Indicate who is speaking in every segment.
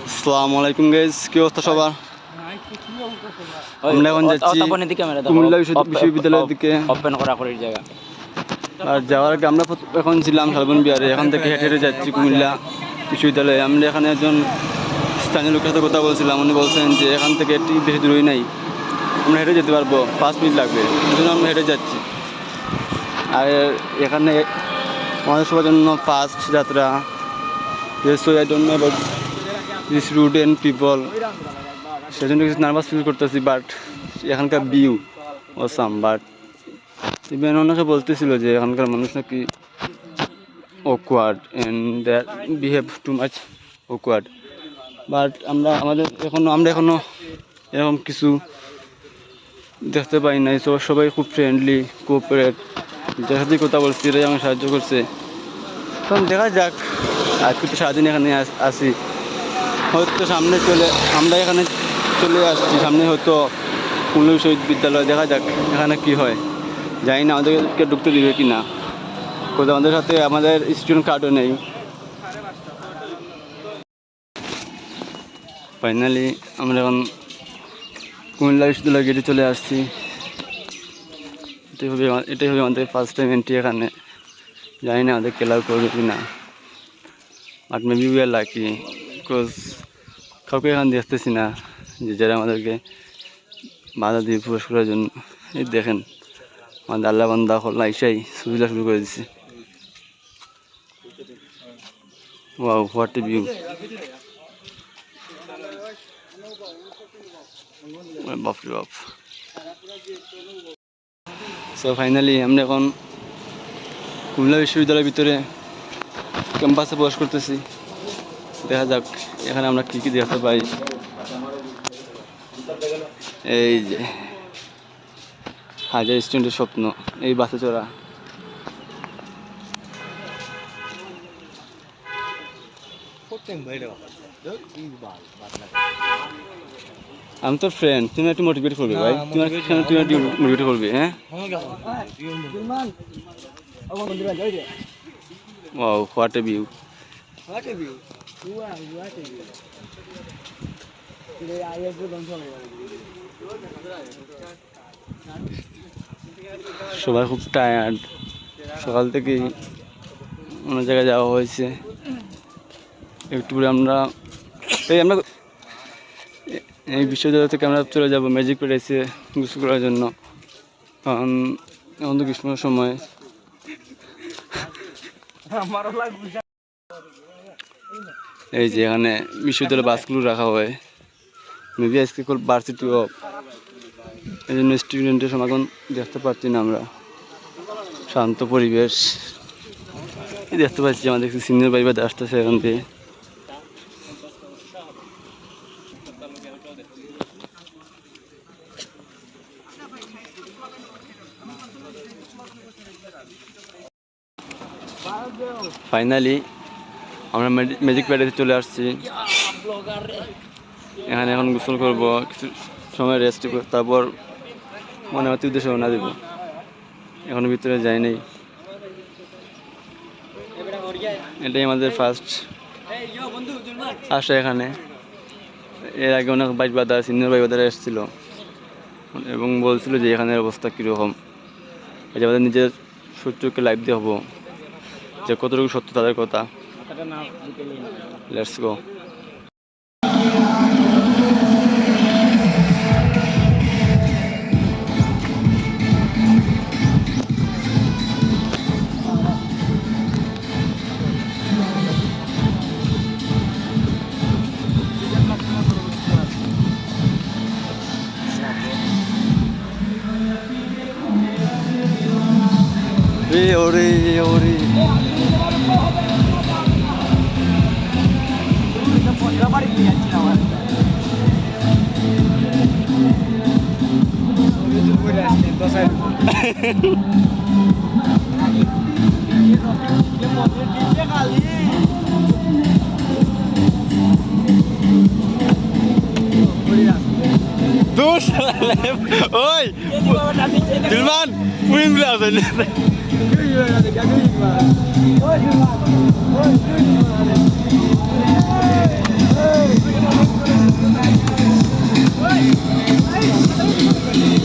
Speaker 1: আসসালামু আলাইকুম গাইস, কি অবস্থা সবার? আমরা এখন যাচ্ছি কুমিল্লা বিশ্ববিদ্যালয়ের দিকে।
Speaker 2: ওপেন করা করার জায়গা।
Speaker 1: আর যাওয়ার আগে আমরা এখন ছিলাম শালবন বিহারে, এখান থেকে হেঁটে হেঁটে যাচ্ছি কুমিল্লা বিশ্ববিদ্যালয়ে। আমরা এখানে একজন স্থানীয় লোকের সাথে কথা বলছিলাম, উনি বলছেন যে এখান থেকে একটি বেশি দূরই নাই, আমরা হেঁটে যেতে পারবো, 5 মিনিট লাগবে, এই জন্য আমরা হেঁটে যাচ্ছি। আর এখানে আমাদের সবার জন্য ফার্স্ট যাত্রা, so I don't know about this route and people, সেজন্য কিছু নার্ভাস ফিল করতেছি। বাট এখানকার ভিউ অসাম। বাট ইভেন অনেকে বলতেছিল যে এখানকার মানুষ নাকি awkward and that behave too much awkward. But আমরা এখনও এরকম কিছু দেখতে পাই নাই। সবাই খুব ফ্রেন্ডলি, কোঅপারেট, যার সাথে কথা বলছি এরাই আমাকে সাহায্য করছে। তখন দেখা যাক, আজকে তো সারাদিন এখানে আসি, হয়তো আমরা এখানে চলে আসছি, সামনে হয়তো কুমিল্লা বিশ্ববিদ্যালয়, দেখা যাক এখানে কি হয়। জানি না আমাদেরকে ঢুকতে দিবে কি না, কোথাও আমাদের সাথে আমাদের স্টুডেন্ট কার্ডও নেই। ফাইনালি আমরা এখন কুমিল্লা বিশ্ববিদ্যালয় গেটে চলে আসছি। এটাই হবে আমাদের ফার্স্ট টাইম এন্ট্রি এখানে। জানি না আমাদের ক্লাব করবে কি না, but maybe we are lucky, because কাউকে এখন দেখতেছি না যে যারা আমাদেরকে বাধা দিয়ে প্রবেশ করার জন্য। এই দেখেন আমাদের আল্লাহ বান্দা হল্লা ইসাই সুবিধা শুরু করে দিচ্ছে। Wow, what a view! বাপরে বাপ। সো ফাইনালি আমরা এখন কুমিল্লা বিশ্ববিদ্যালয়ের ভিতরে ক্যাম্পাসে প্রবেশ করতেছি। দেখা যাক এখানে আমরা কী কী দেখতে পাই। এই যে হাজার স্টুডেন্টের স্বপ্ন এই বাসে চড়া। আমি তো ফ্রেন্ড, তুমি একটু মোটিভেট করবে ভাই, তুমি একটু মোটিভেট করবে। হ্যাঁ, ওয়াও, হোয়াট এ ভিউ! সবাই খুব টায়ার্ড, সকাল থেকেই অন্য জায়গায় যাওয়া হয়েছে। একটু পরে আমরা এই বিশ্ববিদ্যালয় থেকে আমরা চলে যাব ম্যাজিক প্যালেসে গোসল করার জন্য। কারণ এখন তো গ্রীষ্মের সময়। এই যে এখানে বিশ্ববিদ্যালয় বাসগুলো রাখা হয়, মেবি আজকে ভার্সিটি অফ, এই জন্য স্টুডেন্টের সমাগম দেখতে পাচ্ছি না আমরা। শান্ত পরিবেশ দেখতে পাচ্ছি। আমাদের সিনিয়র ভাই বাদে আসতেছে এখান থেকে। ফাইনালি আমরা ম্যাজিক প্যালেসে চলে আসছি। এখানে এখন গোসল করব, কিছু সময় রেস্ট করব, তারপর মনে হচ্ছে উদ্দেশ্যে রওনা দেব। এখনো ভিতরে যাই নাই। এটাই আমাদের ফার্স্ট আসা এখানে। এর আগে অনেক বাইক বাদার, সিনিয়র বাইক বাদারা এসেছিল এবং বলছিল যে এখানের অবস্থা কীরকম। এই যে আমাদের নিজের সূর্যকে লাইভ দিয়ে হবো যে কতটুকু সত্য তাদের কথা। Let's go. ওরে ওরে ওই দিলমান পুরিং গুলো আছে।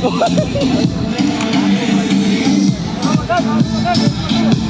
Speaker 2: Thank you.